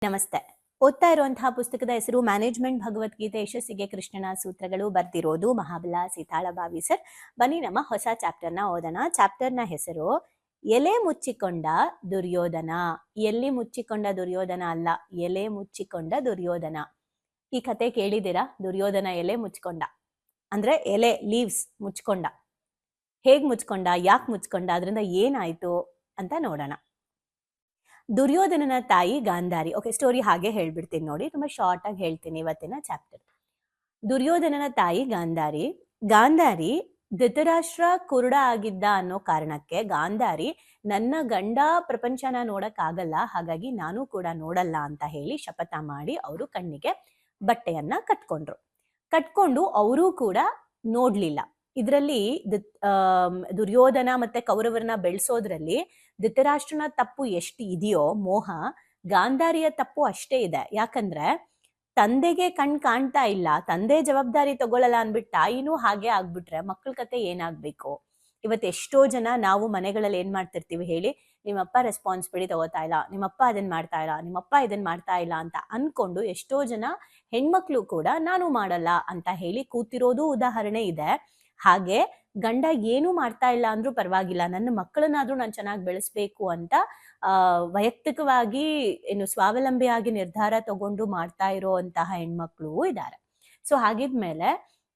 ನಮಸ್ತೆ. ಓದ್ತಾ ಇರುವಂತಹ ಪುಸ್ತಕದ ಹೆಸರು ಮ್ಯಾನೇಜ್ಮೆಂಟ್ ಭಗವದ್ಗೀತೆ ಯಶಸ್ಸಿಗೆ ಕೃಷ್ಣನ ಸೂತ್ರಗಳು. ಬರ್ದಿರೋದು ಮಹಾಬಲ ಸೀತಾಳಭಾವಿ ಸರ್. ಬನ್ನಿ ನಮ್ಮ ಹೊಸ ಚಾಪ್ಟರ್ನ ಓದೋಣ. ಚಾಪ್ಟರ್ನ ಹೆಸರು ಎಲೆ ಮುಚ್ಚಿಕೊಂಡ ದುರ್ಯೋಧನ. ಎಲ್ಲಿ ಮುಚ್ಚಿಕೊಂಡ ದುರ್ಯೋಧನ ಅಲ್ಲ, ಎಲೆ ಮುಚ್ಚಿಕೊಂಡ ದುರ್ಯೋಧನ. ಈ ಕತೆ ಕೇಳಿದಿರಾ? ದುರ್ಯೋಧನ ಎಲೆ ಮುಚ್ಕೊಂಡ ಅಂದ್ರೆ ಎಲೆ ಲೀವ್ಸ್ ಮುಚ್ಕೊಂಡ. ಹೇಗ್ ಮುಚ್ಕೊಂಡ, ಯಾಕೆ ಮುಚ್ಕೊಂಡ, ಅದರಿಂದ ಏನಾಯ್ತು ಅಂತ ನೋಡೋಣ. ದುರ್ಯೋಧನನ ತಾಯಿ ಗಾಂಧಾರಿ. ಓಕೆ, ಸ್ಟೋರಿ ಹಾಗೆ ಹೇಳ್ಬಿಡ್ತೀನಿ ನೋಡಿ, ತುಂಬಾ ಶಾರ್ಟ್ ಆಗಿ ಹೇಳ್ತೀನಿ ಇವತ್ತಿನ ಚಾಪ್ಟರ್. ದುರ್ಯೋಧನನ ತಾಯಿ ಗಾಂಧಾರಿ. ಗಾಂಧಾರಿ ಧೃತರಾಷ್ಟ್ರ ಕುರುಡ ಆಗಿದ್ದ ಅನ್ನೋ ಕಾರಣಕ್ಕೆ ಗಾಂಧಾರಿ ನನ್ನ ಗಂಡ ಪ್ರಪಂಚನ ನೋಡಕ್ ಆಗಲ್ಲ, ಹಾಗಾಗಿ ನಾನು ಕೂಡ ನೋಡಲ್ಲ ಅಂತ ಹೇಳಿ ಶಪಥ ಮಾಡಿ ಅವರು ಕಣ್ಣಿಗೆ ಬಟ್ಟೆಯನ್ನ ಕಟ್ಕೊಂಡು ಅವರೂ ಕೂಡ ನೋಡ್ಲಿಲ್ಲ. ಇದರಲ್ಲಿ ದುರ್ಯೋಧನ ಮತ್ತೆ ಕೌರವರನ್ನ ಬೆಳೆಸೋದ್ರಲ್ಲಿ ಧೃತರಾಷ್ಟ್ರನ ತಪ್ಪು ಎಷ್ಟು ಇದೆಯೋ, ಮೋಹ, ಗಾಂಧಾರಿಯ ತಪ್ಪು ಅಷ್ಟೇ ಇದೆ. ಯಾಕಂದ್ರೆ ತಂದೆಗೆ ಕಾಣ್ತಾ ಇಲ್ಲ, ತಂದೆ ಜವಾಬ್ದಾರಿ ತಗೊಳ್ಳಲ್ಲ ಅನ್ಬಿಟ್ಟು ತಾಯಿನೂ ಹಾಗೆ ಆಗ್ಬಿಟ್ರೆ ಮಕ್ಕಳ ಕತೆ ಏನಾಗ್ಬೇಕು? ಇವತ್ತು ಎಷ್ಟೋ ಜನ ನಾವು ಮನೆಗಳಲ್ಲಿ ಏನ್ ಮಾಡ್ತಿರ್ತೀವಿ ಹೇಳಿ, ನಿಮ್ಮಪ್ಪ ರೆಸ್ಪಾನ್ಸಿಬಿಲಿಟಿ ತಗೋತಾ ಇಲ್ಲ, ನಿಮ್ಮಪ್ಪ ಅದನ್ನ ಮಾಡ್ತಾ ಇಲ್ಲ, ನಿಮ್ಮಪ್ಪ ಇದನ್ನ ಮಾಡ್ತಾ ಇಲ್ಲ ಅಂತ ಅನ್ಕೊಂಡು ಎಷ್ಟೋ ಜನ ಹೆಣ್ಮಕ್ಳು ಕೂಡ ನಾನು ಮಾಡಲ್ಲ ಅಂತ ಹೇಳಿ ಕೂತಿರೋದು ಉದಾಹರಣೆ ಇದೆ. ಹಾಗೆ ಗಂಡ ಏನು ಮಾಡ್ತಾ ಇಲ್ಲ ಅಂದ್ರೂ ಪರವಾಗಿಲ್ಲ, ನನ್ನ ಮಕ್ಕಳನ್ನಾದ್ರೂ ನಾನು ಚೆನ್ನಾಗಿ ಬೆಳೆಸ್ಬೇಕು ಅಂತ ವೈಯಕ್ತಿಕವಾಗಿ ಸ್ವಾವಲಂಬಿಯಾಗಿ ನಿರ್ಧಾರ ತಗೊಂಡು ಮಾಡ್ತಾ ಇರೋಂತಹ ಹೆಣ್ಮಕ್ಳು ಇದ್ದಾರೆ. ಸೊ ಹಾಗಿದ್ಮೇಲೆ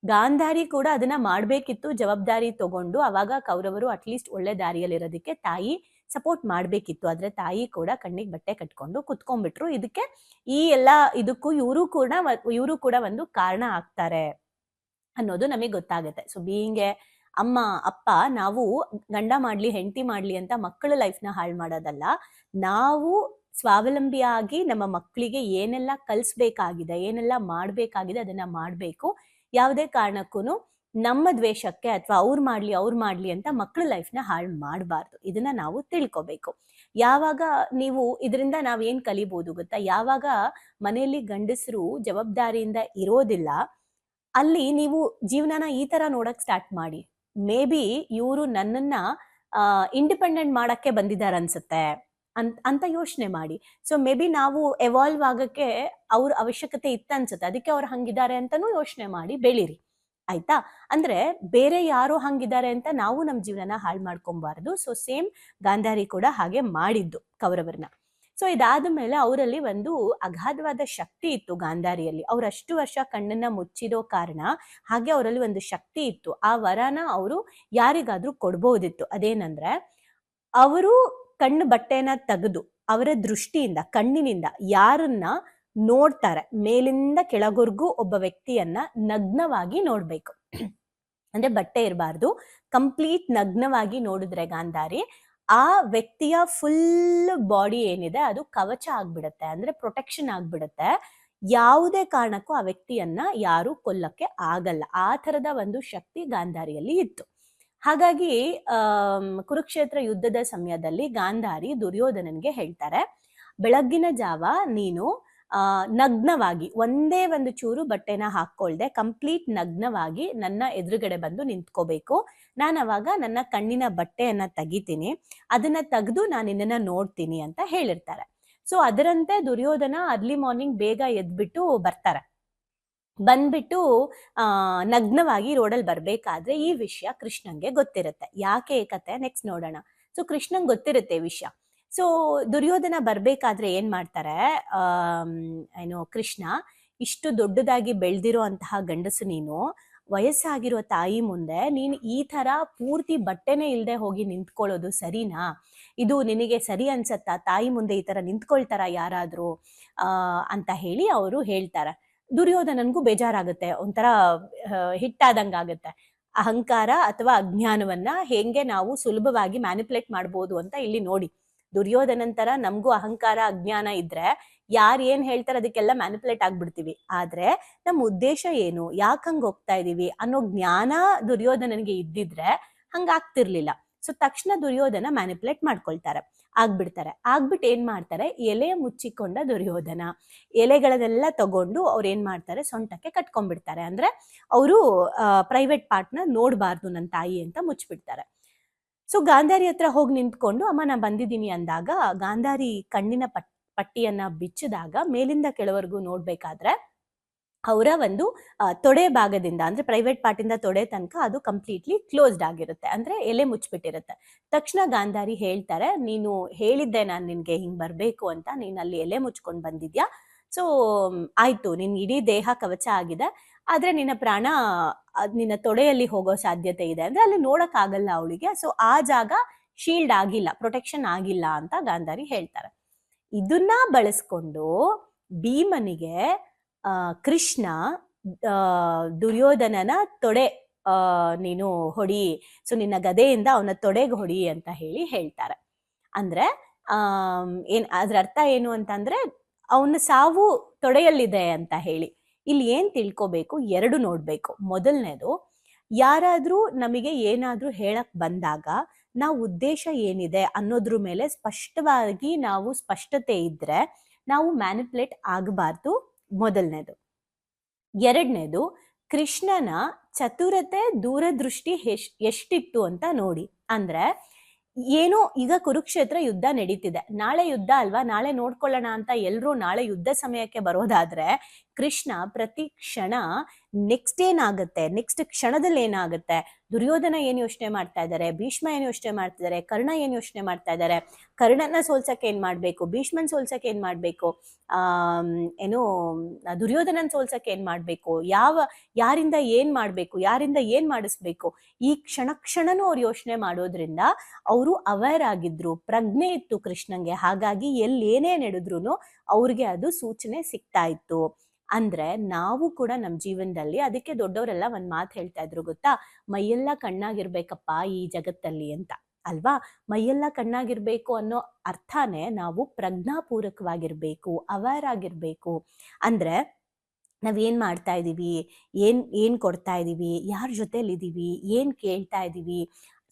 ಗಾಂಧಾರಿ ಕೂಡ ಅದನ್ನ ಮಾಡ್ಬೇಕಿತ್ತು, ಜವಾಬ್ದಾರಿ ತಗೊಂಡು. ಅವಾಗ ಕೌರವರು ಅಟ್ಲೀಸ್ಟ್ ಒಳ್ಳೆ ದಾರಿಯಲ್ಲಿರೋದಕ್ಕೆ ತಾಯಿ ಸಪೋರ್ಟ್ ಮಾಡ್ಬೇಕಿತ್ತು. ಆದ್ರೆ ತಾಯಿ ಕೂಡ ಕಣ್ಣಿಗೆ ಬಟ್ಟೆ ಕಟ್ಕೊಂಡು ಕುತ್ಕೊಂಡ್ಬಿಟ್ರು. ಈ ಇದಕ್ಕೂ ಇವರು ಕೂಡ ಒಂದು ಕಾರಣ ಆಗ್ತಾರೆ ಅನ್ನೋದು ನಮಗೆ ಗೊತ್ತಾಗುತ್ತೆ. ಸೊ ಬೀಯಿಂಗ್ ಎ ಅಮ್ಮ ಅಪ್ಪ, ನಾವು ಗಂಡ ಮಾಡ್ಲಿ ಹೆಂಡತಿ ಮಾಡ್ಲಿ ಅಂತ ಮಕ್ಕಳ ಲೈಫ್ನ ಹಾಳು ಮಾಡೋದಲ್ಲ, ನಾವು ಸ್ವಾವಲಂಬಿಯಾಗಿ ನಮ್ಮ ಮಕ್ಕಳಿಗೆ ಏನೆಲ್ಲ ಕಲಿಸ್ಬೇಕಾಗಿದೆ, ಏನೆಲ್ಲ ಮಾಡ್ಬೇಕಾಗಿದೆ ಅದನ್ನ ಮಾಡ್ಬೇಕು. ಯಾವುದೇ ಕಾರಣಕ್ಕೂ ನಮ್ಮ ದ್ವೇಷಕ್ಕೆ ಅಥವಾ ಅವ್ರು ಮಾಡ್ಲಿ ಅಂತ ಮಕ್ಕಳ ಲೈಫ್ನ ಹಾಳು ಮಾಡಬಾರ್ದು. ಇದನ್ನ ನಾವು ತಿಳ್ಕೊಬೇಕು. ಯಾವಾಗ ಇದರಿಂದ ನಾವೇನ್ ಕಲಿಬಹುದು ಗೊತ್ತಾ? ಯಾವಾಗ ಮನೆಯಲ್ಲಿ ಗಂಡಸರು ಜವಾಬ್ದಾರಿಯಿಂದ ಇರೋದಿಲ್ಲ, ಅಲ್ಲಿ ನೀವು ಜೀವನನ ಈ ತರ ನೋಡಕ್ ಸ್ಟಾರ್ಟ್ ಮಾಡಿ. ಮೇ ಬಿ ಇವರು ನನ್ನನ್ನ ಇಂಡಿಪೆಂಡೆಂಟ್ ಮಾಡಕ್ಕೆ ಬಂದಿದ್ದಾರೆ ಅನ್ಸುತ್ತೆ ಅಂತ ಯೋಚನೆ ಮಾಡಿ. ಸೊ ಮೇ ಬಿ ನಾವು ಎವಾಲ್ವ್ ಆಗಕ್ಕೆ ಅವ್ರ ಅವಶ್ಯಕತೆ ಇತ್ತನ್ಸುತ್ತೆ, ಅದಕ್ಕೆ ಅವ್ರು ಹಂಗಿದ್ದಾರೆ ಅಂತಾನೂ ಯೋಚನೆ ಮಾಡಿ ಬೆಳೀರಿ, ಆಯ್ತಾ? ಅಂದ್ರೆ ಬೇರೆ ಯಾರೋ ಹಂಗಿದ್ದಾರೆ ಅಂತ ನಾವು ನಮ್ ಜೀವನನ ಹಾಳು ಮಾಡ್ಕೊಬಾರ್ದು. ಸೊ ಸೇಮ್ ಗಾಂಧಾರಿ ಕೂಡ ಹಾಗೆ ಮಾಡಿದ್ದು ಕೌರವರನ್ನ. ಸೊ ಇದಾದ ಮೇಲೆ ಅವರಲ್ಲಿ ಒಂದು ಅಗಾಧವಾದ ಶಕ್ತಿ ಇತ್ತು ಗಾಂಧಾರಿಯಲ್ಲಿ. ಅವ್ರು ಅಷ್ಟು ವರ್ಷ ಕಣ್ಣನ್ನ ಮುಚ್ಚಿರೋ ಕಾರಣ ಹಾಗೆ ಅವರಲ್ಲಿ ಒಂದು ಶಕ್ತಿ ಇತ್ತು. ಆ ವರನ ಅವರು ಯಾರಿಗಾದ್ರೂ ಕೊಡ್ಬೋದಿತ್ತು. ಅದೇನಂದ್ರೆ, ಅವರು ಕಣ್ಣು ಬಟ್ಟೆನ ತೆಗೆದು ಅವರ ದೃಷ್ಟಿಯಿಂದ, ಕಣ್ಣಿನಿಂದ ಯಾರನ್ನ ನೋಡ್ತಾರೆ, ಮೇಲಿಂದ ಕೆಳಗೊರ್ಗೂ ಒಬ್ಬ ವ್ಯಕ್ತಿಯನ್ನ ನಗ್ನವಾಗಿ ನೋಡ್ಬೇಕು. ಅಂದ್ರೆ ಬಟ್ಟೆ ಇರಬಾರ್ದು, ಕಂಪ್ಲೀಟ್ ನಗ್ನವಾಗಿ ನೋಡಿದ್ರೆ ಗಾಂಧಾರಿ ಆ ವ್ಯಕ್ತಿಯ ಫುಲ್ ಬಾಡಿ ಏನಿದೆ ಅದು ಕವಚ ಆಗ್ಬಿಡತ್ತೆ, ಅಂದ್ರೆ ಪ್ರೊಟೆಕ್ಷನ್ ಆಗ್ಬಿಡತ್ತೆ. ಯಾವುದೇ ಕಾರಣಕ್ಕೂ ಆ ವ್ಯಕ್ತಿಯನ್ನ ಯಾರು ಕೊಲ್ಲಕ್ಕೆ ಆಗಲ್ಲ. ಆ ಥರದ ಒಂದು ಶಕ್ತಿ ಗಾಂಧಾರಿಯಲ್ಲಿ ಇತ್ತು. ಹಾಗಾಗಿ ಕುರುಕ್ಷೇತ್ರ ಯುದ್ಧದ ಸಮಯದಲ್ಲಿ ಗಾಂಧಾರಿ ದುರ್ಯೋಧನನ್ಗೆ ಹೇಳ್ತಾರೆ, ಬೆಳಗ್ಗಿನ ಜಾವ ನೀನು ನಗ್ನವಾಗಿ, ಒಂದೇ ಒಂದು ಚೂರು ಬಟ್ಟೆನ ಹಾಕೊಳ್ದೆ ಕಂಪ್ಲೀಟ್ ನಗ್ನವಾಗಿ ನನ್ನ ಎದುರುಗಡೆ ಬಂದು ನಿಂತ್ಕೋಬೇಕು. ನಾನು ಅವಾಗ ನನ್ನ ಕಣ್ಣಿನ ಬಟ್ಟೆಯನ್ನ ತೆಗಿತೀನಿ, ಅದನ್ನ ತೆಗೆದು ನಾನು ನಿನ್ನನ್ನ ನೋಡ್ತೀನಿ ಅಂತ ಹೇಳಿರ್ತಾರೆ. ಸೊ ಅದರಂತೆ ದುರ್ಯೋಧನ ಅರ್ಲಿ ಮಾರ್ನಿಂಗ್ ಬೇಗ ಎದ್ಬಿಟ್ಟು ಬರ್ತಾರೆ. ಬಂದ್ಬಿಟ್ಟು ನಗ್ನವಾಗಿ ರೋಡಲ್ಲಿ ಬರ್ಬೇಕಾದ್ರೆ ಈ ವಿಷಯ ಕೃಷ್ಣಂಗೆ ಗೊತ್ತಿರುತ್ತೆ. ಯಾಕೆ ಕತೆ ನೆಕ್ಸ್ಟ್ ನೋಡೋಣ. ಸೊ ಕೃಷ್ಣಂಗೆ ಗೊತ್ತಿರುತ್ತೆ ವಿಷಯ. ಸೊ ದುರ್ಯೋಧನ ಬರ್ಬೇಕಾದ್ರೆ ಏನ್ ಮಾಡ್ತಾರೆ, ಕೃಷ್ಣ, ಇಷ್ಟು ದೊಡ್ಡದಾಗಿ ಬೆಳೆದಿರೋ ಅಂತಹ ಗಂಡಸು ನೀನು, ವಯಸ್ಸಾಗಿರೋ ತಾಯಿ ಮುಂದೆ ನೀನು ಈ ತರ ಪೂರ್ತಿ ಬಟ್ಟೆನೇ ಇಲ್ದೆ ಹೋಗಿ ನಿಂತ್ಕೊಳ್ಳೋದು ಸರಿನಾ? ಇದು ನಿನಗೆ ಸರಿ ಅನ್ಸತ್ತಾ? ತಾಯಿ ಮುಂದೆ ಈ ತರ ನಿಂತ್ಕೊಳ್ತಾರ ಯಾರಾದ್ರೂ ಅಂತ ಹೇಳಿ ಅವರು ಹೇಳ್ತಾರೆ. ದುರ್ಯೋಧನನ್ಗೂ ಬೇಜಾರಾಗುತ್ತೆ, ಒಂಥರ ಹಿಟ್ಟಾದಂಗಾಗುತ್ತೆ. ಅಹಂಕಾರ ಅಥವಾ ಅಜ್ಞಾನವನ್ನ ಹೆಂಗೆ ನಾವು ಸುಲಭವಾಗಿ ಮ್ಯಾನಿಪುಲೇಟ್ ಮಾಡ್ಬೋದು ಅಂತ ಇಲ್ಲಿ ನೋಡಿ. ದುರ್ಯೋಧನಂತರ ನಮಗೂ ಅಹಂಕಾರ ಅಜ್ಞಾನ ಇದ್ರೆ ಯಾರು ಏನ್ ಹೇಳ್ತಾರೆ ಅದಕ್ಕೆಲ್ಲ ಮ್ಯಾನಿಪುಲೇಟ್ ಆಗ್ಬಿಡ್ತೀವಿ. ಆದ್ರೆ ನಮ್ಮ ಉದ್ದೇಶ ಏನು, ಯಾಕೆ ಹಂಗ ಹೋಗ್ತಾ ಇದೀವಿ ಅನ್ನೋ ಜ್ಞಾನ ದುರ್ಯೋಧನನ್ಗೆ ಇದ್ದಿದ್ರೆ ಹಂಗಾಗ್ತಿರ್ಲಿಲ್ಲ. ಸೊ ತಕ್ಷಣ ದುರ್ಯೋಧನ ಮ್ಯಾನಿಪುಲೇಟ್ ಆಗ್ಬಿಟ್ಟು ಏನ್ ಮಾಡ್ತಾರೆ, ಎಲೆ ಮುಚ್ಚಿಕೊಂಡ ದುರ್ಯೋಧನ, ಎಲೆಗಳನ್ನೆಲ್ಲ ತಗೊಂಡು ಅವ್ರು ಏನ್ ಮಾಡ್ತಾರೆ, ಸೊಂಟಕ್ಕೆ ಕಟ್ಕೊಂಡ್ಬಿಡ್ತಾರೆ. ಅಂದ್ರೆ ಅವರು ಪ್ರೈವೇಟ್ ಪಾರ್ಟ್ನ ನೋಡ್ಬಾರ್ದು ನನ್ನ ತಾಯಿ ಅಂತ ಮುಚ್ಚಿಬಿಡ್ತಾರೆ. ಸೊ ಗಾಂಧಾರಿ ಹತ್ರ ಹೋಗಿ ನಿಂತ್ಕೊಂಡು, ಅಮ್ಮ ನಾ ಬಂದಿದ್ದೀನಿ ಅಂದಾಗ ಗಾಂಧಾರಿ ಕಣ್ಣಿನ ಪಟ್ಟಿಯನ್ನ ಬಿಚ್ಚಿದಾಗ ಮೇಲಿಂದ ಕೆಳವರೆಗೂ ನೋಡ್ಬೇಕಾದ್ರೆ ಅವರ ಒಂದು ತೊಡೆ ಭಾಗದಿಂದ ಅಂದ್ರೆ ಪ್ರೈವೇಟ್ ಪಾರ್ಟಿಂದ ತೊಡೆ ತನಕ ಅದು ಕಂಪ್ಲೀಟ್ಲಿ ಕ್ಲೋಸ್ಡ್ ಆಗಿರುತ್ತೆ, ಅಂದ್ರೆ ಎಲೆ ಮುಚ್ಚಿಬಿಟ್ಟಿರುತ್ತೆ. ತಕ್ಷಣ ಗಾಂಧಾರಿ ಹೇಳ್ತಾರೆ, ನೀನು ಹೇಳಿದ್ದೆ ನಾನು ನಿನ್ಗೆ ಹಿಂಗ್ ಬರ್ಬೇಕು ಅಂತ, ನೀನ್ ಅಲ್ಲಿ ಎಲೆ ಮುಚ್ಕೊಂಡ್ ಬಂದಿದ್ಯಾ, ಸೊ ಆಯ್ತು, ನಿನ್ ಇಡೀ ದೇಹ ಕವಚ ಆಗಿದೆ, ಆದ್ರೆ ನಿನ್ನ ಪ್ರಾಣ ನಿನ್ನ ತೊಡೆಯಲ್ಲಿ ಹೋಗೋ ಸಾಧ್ಯತೆ ಇದೆ ಅಂದ್ರೆ ಅಲ್ಲಿ ನೋಡಕ್ ಆಗಲ್ಲ ಅವಳಿಗೆ, ಸೊ ಆ ಜಾಗ ಶೀಲ್ಡ್ ಆಗಿಲ್ಲ, ಪ್ರೊಟೆಕ್ಷನ್ ಆಗಿಲ್ಲ ಅಂತ ಗಾಂಧಾರಿ ಹೇಳ್ತಾರೆ. ಇದನ್ನ ಬಳಸ್ಕೊಂಡು ಭೀಮನಿಗೆ ಕೃಷ್ಣ ದುರ್ಯೋಧನನ ತೊಡೆ ನೀನು ಹೊಡಿ, ಸೊ ನಿನ್ನ ಗದೆಯಿಂದ ಅವನ ತೊಡೆಗೆ ಹೊಡಿ ಅಂತ ಹೇಳ್ತಾರೆ. ಅಂದ್ರೆ ಅದ್ರ ಅರ್ಥ ಏನು ಅಂತಂದ್ರೆ ಅವನ ಸಾವು ತೊಡೆಯಲ್ಲಿದೆ ಅಂತ ಹೇಳಿ. ಇಲ್ಲಿ ಏನ್ ತಿಳ್ಕೊಬೇಕು, ಎರಡು ನೋಡ್ಬೇಕು. ಮೊದಲನೇದು, ಯಾರಾದ್ರೂ ನಮಗೆ ಏನಾದ್ರೂ ಹೇಳಕ್ ಬಂದಾಗ ನಾವು ಉದ್ದೇಶ ಏನಿದೆ ಅನ್ನೋದ್ರ ಮೇಲೆ ಸ್ಪಷ್ಟವಾಗಿ ನಾವು ಸ್ಪಷ್ಟತೆ ಇದ್ರೆ ನಾವು ಮ್ಯಾನಿಪುಲೇಟ್ ಆಗಬಾರ್ದು, ಮೊದಲನೇದು. ಎರಡನೇದು, ಕೃಷ್ಣನ ಚತುರತೆ ದೂರದೃಷ್ಟಿ ಎಷ್ಟಿತ್ತು ಅಂತ ನೋಡಿ. ಅಂದ್ರೆ ಏನೋ ಈಗ ಕುರುಕ್ಷೇತ್ರ ಯುದ್ಧ ನಡೀತಿದೆ, ನಾಳೆ ಯುದ್ಧ ಅಲ್ವಾ, ನಾಳೆ ನೋಡ್ಕೊಳ್ಳೋಣ ಅಂತ ಎಲ್ರೂ ನಾಳೆ ಯುದ್ಧ ಸಮಯಕ್ಕೆ ಬರೋದಾದ್ರೆ ಕೃಷ್ಣ ಪ್ರತಿ ಕ್ಷಣ ನೆಕ್ಸ್ಟ್ ಏನಾಗುತ್ತೆ, ನೆಕ್ಸ್ಟ್ ಕ್ಷಣದಲ್ಲಿ ಏನಾಗುತ್ತೆ, ದುರ್ಯೋಧನ ಏನ್ ಯೋಚನೆ ಮಾಡ್ತಾ ಇದ್ದಾರೆ, ಭೀಷ್ಮ ಏನ್ ಯೋಚನೆ ಮಾಡ್ತಿದ್ದಾರೆ, ಕರ್ಣ ಏನ್ ಯೋಚನೆ ಮಾಡ್ತಾ ಇದ್ದಾರೆ, ಕರ್ಣನ ಸೋಲ್ಸಕ್ಕೆ ಏನ್ ಮಾಡ್ಬೇಕು, ಭೀಷ್ಮನ್ ಸೋಲ್ಸಕ್ಕೆ ಏನ್ ಮಾಡ್ಬೇಕು, ಏನು ದುರ್ಯೋಧನನ್ ಸೋಲ್ಸಕ್ಕೆ ಏನ್ ಮಾಡ್ಬೇಕು, ಯಾರಿಂದ ಏನ್ ಮಾಡ್ಬೇಕು, ಯಾರಿಂದ ಏನ್ ಮಾಡಿಸ್ಬೇಕು, ಈ ಕ್ಷಣನೂ ಅವ್ರು ಯೋಚನೆ ಮಾಡೋದ್ರಿಂದ ಅವರು ಅವೇರ್ ಆಗಿದ್ರು, ಪ್ರಜ್ಞೆ ಇತ್ತು ಕೃಷ್ಣಂಗೆ. ಹಾಗಾಗಿ ಏನೇ ನಡೆದ್ರು ಅವ್ರಿಗೆ ಅದು ಸೂಚನೆ ಸಿಗ್ತಾ ಇತ್ತು. ಅಂದ್ರೆ ನಾವು ಕೂಡ ನಮ್ಮ ಜೀವನದಲ್ಲಿ, ಅದಕ್ಕೆ ದೊಡ್ಡವರೆಲ್ಲ ಒಂದ್ ಮಾತು ಹೇಳ್ತಾ ಇದ್ರು ಗೊತ್ತಾ, ಮೈಯೆಲ್ಲ ಕಣ್ಣಾಗಿರ್ಬೇಕಪ್ಪ ಈ ಜಗತ್ತಲ್ಲಿ ಅಂತ ಅಲ್ವಾ. ಮೈಯೆಲ್ಲ ಕಣ್ಣಾಗಿರ್ಬೇಕು ಅನ್ನೋ ಅರ್ಥನೇ ನಾವು ಪ್ರಜ್ಞಾಪೂರ್ವಕವಾಗಿರ್ಬೇಕು, ಅವೇರ್ ಆಗಿರ್ಬೇಕು. ಅಂದ್ರೆ ನಾವೇನ್ ಮಾಡ್ತಾ ಇದೀವಿ, ಏನ್ ಕೊಡ್ತಾ ಇದೀವಿ, ಯಾರ ಜೊತೆಲಿದೀವಿ, ಏನ್ ಕೇಳ್ತಾ ಇದೀವಿ,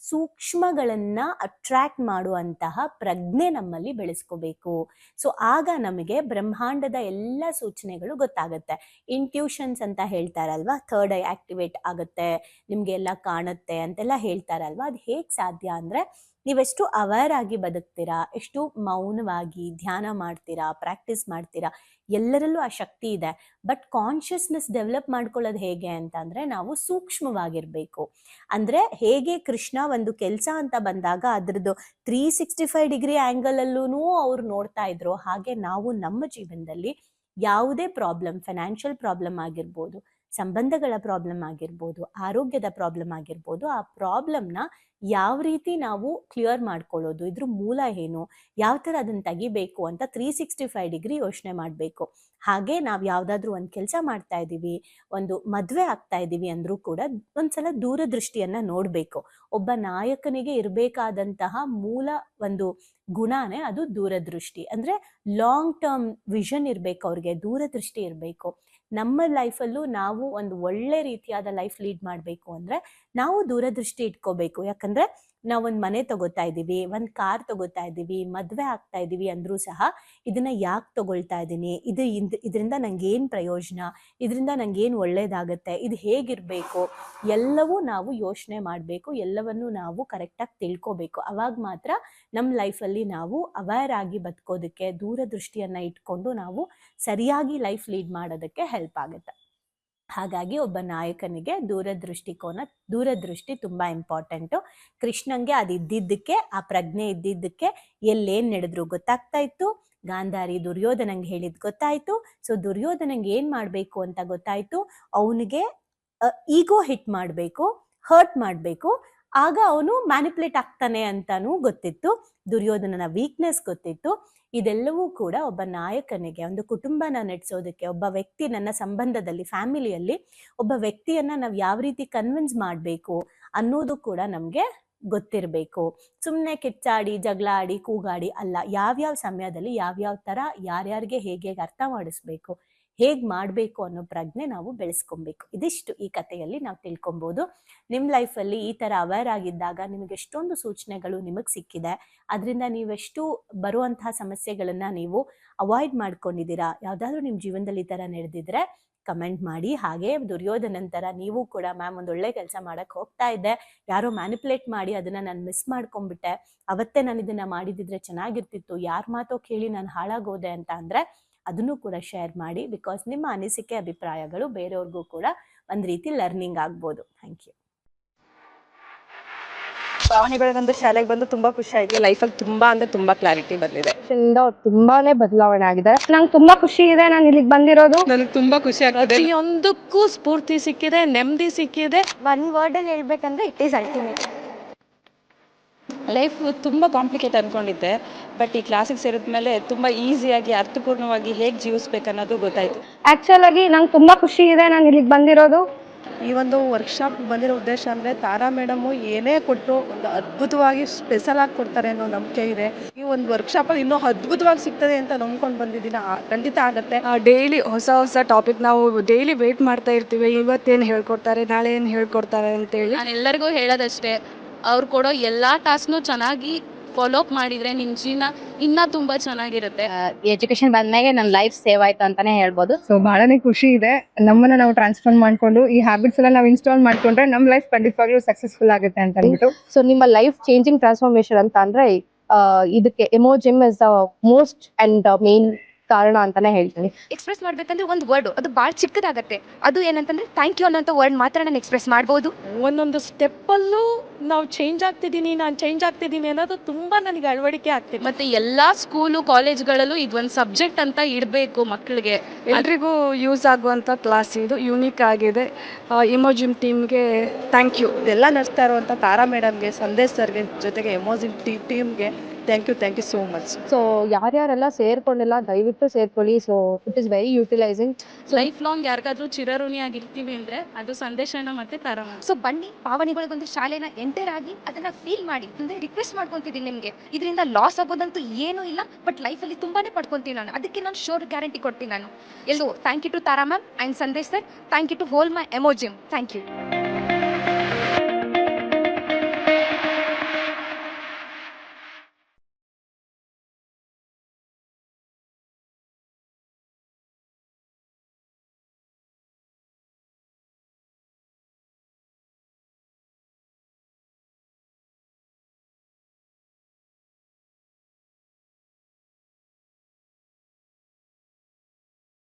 ಸೂಕ್ಷ್ಮಗಳನ್ನ ಅಟ್ರಾಕ್ಟ್ ಮಾಡುವಂತಹ ಪ್ರಜ್ಞೆ ನಮ್ಮಲ್ಲಿ ಬೆಳೆಸ್ಕೋಬೇಕು. ಸೊ ಆಗ ನಮಗೆ ಬ್ರಹ್ಮಾಂಡದ ಎಲ್ಲ ಸೂಚನೆಗಳು ಗೊತ್ತಾಗುತ್ತೆ. ಇಂಟ್ಯೂಷನ್ಸ್ ಅಂತ ಹೇಳ್ತಾರಲ್ವಾ, ಥರ್ಡ್ ಐ ಆಕ್ಟಿವೇಟ್ ಆಗುತ್ತೆ, ನಿಮ್ಗೆ ಎಲ್ಲ ಕಾಣುತ್ತೆ ಅಂತೆಲ್ಲ ಹೇಳ್ತಾರಲ್ವಾ. ಅದು ಹೇಗ್ ಸಾಧ್ಯ ಅಂದ್ರೆ, ನೀವೆಷ್ಟು ಅವೇರ್ ಆಗಿ ಬದುಕ್ತೀರಾ, ಎಷ್ಟು ಮೌನವಾಗಿ ಧ್ಯಾನ ಮಾಡ್ತೀರಾ, ಪ್ರಾಕ್ಟೀಸ್ ಮಾಡ್ತೀರಾ, ಎಲ್ಲರಲ್ಲೂ ಆ ಶಕ್ತಿ ಇದೆ. ಬಟ್ ಕಾನ್ಷಿಯಸ್ನೆಸ್ ಡೆವಲಪ್ ಮಾಡ್ಕೊಳ್ಳೋದು ಹೇಗೆ ಅಂತಂದ್ರೆ ನಾವು ಸೂಕ್ಷ್ಮವಾಗಿರ್ಬೇಕು. ಅಂದ್ರೆ ಹೇಗೆ ಕೃಷ್ಣ ಒಂದು ಕೆಲಸ ಅಂತ ಬಂದಾಗ ಅದ್ರದ್ದು 365 ಡಿಗ್ರಿ ಆಂಗಲ್ ಅಲ್ಲೂ ಅವ್ರು ನೋಡ್ತಾ ಇದ್ರು, ಹಾಗೆ ನಾವು ನಮ್ಮ ಜೀವನದಲ್ಲಿ ಯಾವುದೇ ಪ್ರಾಬ್ಲಮ್, ಫೈನಾನ್ಷಿಯಲ್ ಪ್ರಾಬ್ಲಮ್ ಆಗಿರ್ಬೋದು, ಸಂಬಂಧಗಳ ಪ್ರಾಬ್ಲಮ್ ಆಗಿರ್ಬೋದು, ಆರೋಗ್ಯದ ಪ್ರಾಬ್ಲಮ್ ಆಗಿರ್ಬೋದು, ಆ ಪ್ರಾಬ್ಲಮ್ನ ಯಾವ ರೀತಿ ನಾವು ಕ್ಲಿಯರ್ ಮಾಡ್ಕೊಳ್ಳೋದು, ಇದ್ರ ಮೂಲ ಏನು, ಯಾವ ಥರ ಅದನ್ನ ತೆಗಿಬೇಕು ಅಂತ 365 ಡಿಗ್ರಿ ಯೋಚನೆ ಮಾಡಬೇಕು. ಹಾಗೆ ನಾವು ಯಾವುದಾದ್ರೂ ಒಂದು ಕೆಲಸ ಮಾಡ್ತಾ ಇದ್ದೀವಿ, ಒಂದು ಮದುವೆ ಆಗ್ತಾ ಇದ್ದೀವಿ ಅಂದ್ರೂ ಕೂಡ ಒಂದ್ಸಲ ದೂರದೃಷ್ಟಿಯನ್ನ ನೋಡಬೇಕು. ಒಬ್ಬ ನಾಯಕನಿಗೆ ಇರಬೇಕಾದಂತಹ ಮೂಲ ಒಂದು ಗುಣನೇ ಅದು ದೂರದೃಷ್ಟಿ. ಅಂದ್ರೆ ಲಾಂಗ್ ಟರ್ಮ್ ವಿಷನ್ ಇರಬೇಕು, ಅವ್ರಿಗೆ ದೂರದೃಷ್ಟಿ ಇರಬೇಕು. ನಮ್ಮ ಲೈಫಲ್ಲೂ ನಾವು ಒಂದು ಒಳ್ಳೆ ರೀತಿಯಾದ ಲೈಫ್ ಲೀಡ್ ಮಾಡಬೇಕು ಅಂದ್ರೆ ನಾವು ದೂರದೃಷ್ಟಿ ಇಟ್ಕೋಬೇಕು. ಯಾಕಂದ್ರೆ ನಾವೊಂದು ಮನೆ ತಗೋತಾ ಇದ್ದೀವಿ, ಒಂದು ಕಾರ್ ತಗೋತಾ ಇದ್ದೀವಿ, ಮದುವೆ ಆಗ್ತಾ ಇದ್ದೀವಿ ಅಂದ್ರೂ ಸಹ ಇದನ್ನ ಯಾಕೆ ತಗೊಳ್ತಾ ಇದ್ದೀನಿ, ಇದರಿಂದ ನಂಗೆ ಏನು ಪ್ರಯೋಜನ, ಇದರಿಂದ ನಂಗೆ ಏನು ಒಳ್ಳೇದಾಗತ್ತೆ, ಇದು ಹೇಗಿರ್ಬೇಕು, ಎಲ್ಲವೂ ನಾವು ಯೋಚನೆ ಮಾಡಬೇಕು, ಎಲ್ಲವನ್ನೂ ನಾವು ಕರೆಕ್ಟಾಗಿ ತಿಳ್ಕೋಬೇಕು. ಅವಾಗ ಮಾತ್ರ ನಮ್ಮ ಲೈಫಲ್ಲಿ ನಾವು ಅವೇರ್ ಆಗಿ ಬದುಕೋದಕ್ಕೆ, ದೂರದೃಷ್ಟಿಯನ್ನ ಇಟ್ಕೊಂಡು ನಾವು ಸರಿಯಾಗಿ ಲೈಫ್ ಲೀಡ್ ಮಾಡೋದಕ್ಕೆ ಹೆಲ್ಪ್ ಆಗುತ್ತೆ. ಹಾಗಾಗಿ ಒಬ್ಬ ನಾಯಕನಿಗೆ ದೂರದೃಷ್ಟಿ ತುಂಬಾ ಇಂಪಾರ್ಟೆಂಟು. ಕೃಷ್ಣಂಗೆ ಅದು ಇದ್ದಿದ್ದಕ್ಕೆ, ಆ ಪ್ರಜ್ಞೆ ಇದ್ದಿದ್ದಕ್ಕೆ ಎಲ್ಲೇನ್ ನಡೆದ್ರು ಗೊತ್ತಾಗ್ತಾ ಇತ್ತು. ಗಾಂಧಾರಿ ದುರ್ಯೋಧನಂಗೆ ಹೇಳಿದ್ ಗೊತ್ತಾಯ್ತು. ಸೊ ದುರ್ಯೋಧನಂಗೆ ಏನ್ ಮಾಡ್ಬೇಕು ಅಂತ ಗೊತ್ತಾಯ್ತು. ಅವನಿಗೆ ಈಗೋ ಹಿಟ್ ಮಾಡ್ಬೇಕು, ಹರ್ಟ್ ಮಾಡ್ಬೇಕು, ಆಗ ಅವನು ಮ್ಯಾನಿಪುಲೇಟ್ ಆಗ್ತಾನೆ ಅಂತಾನೂ ಗೊತ್ತಿತ್ತು. ದುರ್ಯೋಧನನ ವೀಕ್ನೆಸ್ ಗೊತ್ತಿತ್ತು. ಇದೆಲ್ಲವೂ ಕೂಡ ಒಬ್ಬ ನಾಯಕನಿಗೆ, ಒಂದು ಕುಟುಂಬನ ನಡೆಸೋದಕ್ಕೆ, ಒಬ್ಬ ವ್ಯಕ್ತಿ, ನನ್ನ ಸಂಬಂಧದಲ್ಲಿ, ಫ್ಯಾಮಿಲಿಯಲ್ಲಿ ಒಬ್ಬ ವ್ಯಕ್ತಿಯನ್ನ ನಾವು ಯಾವ ರೀತಿ ಕನ್ವಿನ್ಸ್ ಮಾಡಬೇಕು ಅನ್ನೋದು ಕೂಡ ನಮ್ಗೆ ಗೊತ್ತಿರಬೇಕು. ಸುಮ್ಮನೆ ಕಿಚ್ಚಾಡಿ, ಜಗಳ ಆಡಿ, ಕೂಗಾಡಿ ಅಲ್ಲ. ಯಾವ್ಯಾವ ಸಮಯದಲ್ಲಿ ಯಾವ್ಯಾವ ತರ ಯಾರ್ಯಾರಿಗೆ ಹೇಗೆ ಅರ್ಥ ಮಾಡಿಸ್ಬೇಕು, ಹೇಗೆ ಮಾಡಬೇಕು ಅನ್ನೋ ಪ್ರಜ್ಞೆ ನಾವು ಬೆಳೆಸ್ಕೊಬೇಕು. ಇದಿಷ್ಟು ಈ ಕಥೆಯಲ್ಲಿ ನಾವು ತಿಳ್ಕೊಬೋದು. ನಿಮ್ಮ ಲೈಫಲ್ಲಿ ಈ ಥರ ಅವೇರ್ ಆಗಿದ್ದಾಗ ನಿಮಗೆ ಎಷ್ಟೊಂದು ಸೂಚನೆಗಳು ನಿಮಗೆ ಸಿಕ್ಕಿದೆ, ಅದರಿಂದ ನೀವೆಷ್ಟು ಬರುವಂತಹ ಸಮಸ್ಯೆಗಳನ್ನು ನೀವು ಅವಾಯ್ಡ್ ಮಾಡ್ಕೊಂಡಿದ್ದೀರಾ. ಯಾವುದಾದ್ರೂ ನಿಮ್ಮ ಜೀವನದಲ್ಲಿ ಈ ಥರ ನಡೆದಿದ್ರೆ ಕಮೆಂಟ್ ಮಾಡಿ. ಹಾಗೆ ದುರ್ಯೋಧನನ್ ಥರ ನೀವು ಕೂಡ ಮ್ಯಾಮ್ ಒಂದೊಳ್ಳೆ ಕೆಲಸ ಮಾಡೋಕ್ಕೆ ಹೋಗ್ತಾ ಇದ್ದೆ, ಯಾರೋ ಮ್ಯಾನಿಪುಲೇಟ್ ಮಾಡಿ ಅದನ್ನು ನಾನು ಮಿಸ್ ಮಾಡ್ಕೊಂಡ್ಬಿಟ್ಟೆ, ಅವತ್ತೇ ನಾನು ಇದನ್ನು ಮಾಡಿದಿದ್ರೆ ಚೆನ್ನಾಗಿರ್ತಿತ್ತು, ಯಾರ ಮಾತೋ ಕೇಳಿ ನಾನು ಹಾಳಾಗೋದೆ ಅಂತ ಅಂದರೆ ಅದನ್ನು ಕೂಡ ಶೇರ್ ಮಾಡಿ. ಬಿಕಾಸ್ ನಿಮ್ಮ ಅನಿಸಿಕೆ ಅಭಿಪ್ರಾಯಗಳು ಬೇರೆಯವ್ರಿಗೂ ಕೂಡ ಒಂದು ರೀತಿ ಲರ್ನಿಂಗ್ ಆಗ್ಬೋದು. Thank you. ಭಾವನೆಗಳಿಗೊಂದು ಶಾಲೆಗೆ ಬಂದು ತುಂಬಾ ಖುಷಿ ಆಯ್ತು. ಲೈಫಲ್ಲಿ ತುಂಬಾ ಅಂದ್ರೆ ತುಂಬಾ ಕ್ಲಾರಿಟಿ ಬಂದಿದೆ. ತುಂಬಾನೇ ಬದಲಾವಣೆ ಆಗಿದೆ. ನಂಗೆ ತುಂಬಾ ಖುಷಿ ಇದೆ ನಾನು ಇಲ್ಲಿಗೆ ಬಂದಿರೋದು. ನನಗೆ ತುಂಬಾ ಖುಷಿ ಆಗ್ತದೆ. ಪ್ರತಿಯೊಂದಕ್ಕೂ ಸ್ಫೂರ್ತಿ ಸಿಕ್ಕಿದೆ, ನೆಮ್ಮದಿ ಸಿಕ್ಕಿದೆ. ಒನ್ ವರ್ಡ್ ಅಲ್ಲಿ ಹೇಳ್ಬೇಕಂದ್ರೆ ಇಟ್ ಈಸ್ ಅಲ್ಟಿಮೇಟ್. ಲೈಫ್ ತುಂಬ ಕಾಂಪ್ಲಿಕೇಟ್ ಅನ್ಕೊಂಡಿದ್ದೆ, ಬಟ್ ಈ ಕ್ಲಾಸಿಗೆ ಸೇರಿದ್ಮೇಲೆ ತುಂಬ ಈಸಿಯಾಗಿ ಅರ್ಥಪೂರ್ಣವಾಗಿ ಹೇಗೆ ಜೀವಿಸ್ಬೇಕು ಅನ್ನೋದು ಗೊತ್ತಾಯ್ತು. ಆಕ್ಚುಲ್ ಆಗಿ ನಂಗೆ ತುಂಬಾ ಖುಷಿ ಇದೆ ನಾನು ಇಲ್ಲಿಗೆ ಬಂದಿರೋದು. ಈ ಒಂದು ವರ್ಕ್ಶಾಪ್ ಬಂದಿರೋ ಉದ್ದೇಶ ಅಂದರೆ ತಾರಾ ಮೇಡಮು ಏನೇ ಕೊಟ್ಟರು ಒಂದು ಅದ್ಭುತವಾಗಿ ಸ್ಪೆಷಲ್ ಆಗಿ ಕೊಡ್ತಾರೆ ಅನ್ನೋ ನಂಬಿಕೆ ಇದೆ. ಈ ಒಂದು ವರ್ಕ್ಶಾಪಲ್ಲಿ ಇನ್ನೂ ಅದ್ಭುತವಾಗಿ ಸಿಗ್ತದೆ ಅಂತ ನಂಬ್ಕೊಂಡು ಬಂದಿದ್ದೀನಿ. ಖಂಡಿತ ಆಗುತ್ತೆ. ಡೈಲಿ ಹೊಸ ಹೊಸ ಟಾಪಿಕ್ ನಾವು ಡೈಲಿ ವೇಟ್ ಮಾಡ್ತಾ ಇರ್ತೀವಿ, ಇವತ್ತೇನು ಹೇಳ್ಕೊಡ್ತಾರೆ, ನಾಳೆ ಏನು ಹೇಳ್ಕೊಡ್ತಾರೆ ಅಂತೇಳಿ. ನಾನು ಎಲ್ಲರಿಗೂ ಹೇಳೋದಷ್ಟೇ, ಅವ್ರು ಕೊಡೋ ಎಲ್ಲ ಟಾಸ್ಕ್ನು ಚೆನ್ನಾಗಿ ಫಾಲೋ ಅಪ್ ಮಾಡಿದರೆ ನಿಮ್ಮ ಜೀವನ ಇನ್ನೂ ತುಂಬ ಚೆನ್ನಾಗಿರುತ್ತೆ. ಎಜುಕೇಶನ್ ಬಂದ್ಮೇಲೆ ನನ್ನ ಲೈಫ್ ಸೇವ್ ಆಯ್ತು ಅಂತಾನೆ ಹೇಳ್ಬೋದು. ಸೊ ಬಹಳನೇ ಖುಷಿ ಇದೆ. ನಮ್ಮನ್ನ ನಾವು ಟ್ರಾನ್ಸ್ಫಾರ್ಮ್ ಮಾಡ್ಕೊಂಡು ಈ ಹ್ಯಾಬಿಟ್ಸ್ ಎಲ್ಲ ನಾವು ಇನ್ಸ್ಟಾಲ್ ಮಾಡ್ಕೊಂಡ್ರೆ ನಮ್ಮ ಲೈಫ್ ಖಂಡಿತವಾಗ್ಲೂ ಸಕ್ಸಸ್ಫುಲ್ ಆಗುತ್ತೆ ಅಂತ ಅಂದ್ಬಿಟ್ಟು. ಸೊ ನಿಮ್ಮ ಲೈಫ್ ಚೇಂಜಿಂಗ್ ಟ್ರಾನ್ಸ್ಫಾರ್ಮೇಶನ್ ಅಂತ ಅಂದ್ರೆ ಇದಕ್ಕೆ ಎಮೋಜಿಮ್ is the most and main ಕಾರಣ ಅಂತಾನೆ ಹೇಳ್ತೀನಿ. ಎಕ್ಸ್ಪ್ರೆಸ್ ಮಾಡ್ಬೇಕಂದ್ರೆ ಒಂದು ವರ್ಡ್ ಅದು ಭಾಳ ಚಿಕ್ಕದಾಗತ್ತೆ. ಅದು ಏನಂತಂದ್ರೆ ಥ್ಯಾಂಕ್ ಯು ಅನ್ನೋಂಥ ವರ್ಡ್ ಮಾತ್ರ ನಾನು ಎಕ್ಸ್ಪ್ರೆಸ್ ಮಾಡ್ಬೋದು. ಒಂದೊಂದು ಸ್ಟೆಪ್ಪಲ್ಲೂ ನಾವು ಚೇಂಜ್ ಆಗ್ತಿದ್ದೀನಿ ಅನ್ನೋದು ತುಂಬ ನನಗೆ ಅಳವಡಿಕೆ ಆಗ್ತಿದೆ. ಮತ್ತು ಎಲ್ಲ ಸ್ಕೂಲು ಕಾಲೇಜ್ಗಳಲ್ಲೂ ಇದೊಂದು ಸಬ್ಜೆಕ್ಟ್ ಅಂತ ಇಡಬೇಕು ಮಕ್ಕಳಿಗೆ. ಎಲ್ರಿಗೂ ಯೂಸ್ ಆಗುವಂಥ ಕ್ಲಾಸ್ ಇದು, ಯೂನಿಕ್ ಆಗಿದೆ. ಇಮೋಜಿಮ್ ಟೀಮ್ಗೆ ಥ್ಯಾಂಕ್ ಯು. ಎಲ್ಲ ನಡೆಸ್ತಾ ಇರುವಂಥ ತಾರಾ ಮೇಡಮ್ಗೆ, ಸಂದೇಶ್ ಸರ್ಗೆ, ಜೊತೆಗೆ ಎಮೋಜಿಮ್ ಟೀಮ್ಗೆ thank you so much. So ಯಾರ್ಯಾರೆಲ್ಲ ಸೇರ್ಕೊಂಡಿಲ್ಲ ದಯವಿಟ್ಟು ಸೇರ್ಕೊಳ್ಳಿ. So it is very utilizing. Life long ಯಾರಿಗಾದ್ರೂ ಚಿರಋಣಿಯಾಗಿರ್ತೀವಿ ಅಂದರೆ ಅದು ಸಂದೇಶನ ಮತ್ತು ತಾರಾ. ಸೊ ಬನ್ನಿ ಭಾವನೆಗಳಿಗೊಂದು ಶಾಲೆನ ಎಂಟರ್ ಆಗಿ ಅದನ್ನ ಫೀಲ್ ಮಾಡಿ. ಅಂದ್ರೆ ರಿಕ್ವೆಸ್ಟ್ ಮಾಡ್ಕೊಂತಿದ್ದೀನಿ ನಿಮಗೆ, ಇದರಿಂದ ಲಾಸ್ ಆಗೋದಂತೂ ಏನೂ ಇಲ್ಲ, ಬಟ್ ಲೈಫಲ್ಲಿ ತುಂಬಾನೇ ಪಡ್ಕೊಂತೀನಿ ನಾನು. ಅದಕ್ಕೆ ನಾನು ಶೋರ್ ಗ್ಯಾರಂಟಿ ಕೊಡ್ತೀನಿ ನಾನು. ಎಲ್ಲೂ thank you to Tara ma'am and Sandesh sir. Thank you to whole my ಎಮೋಜಿಮ್. Thank you.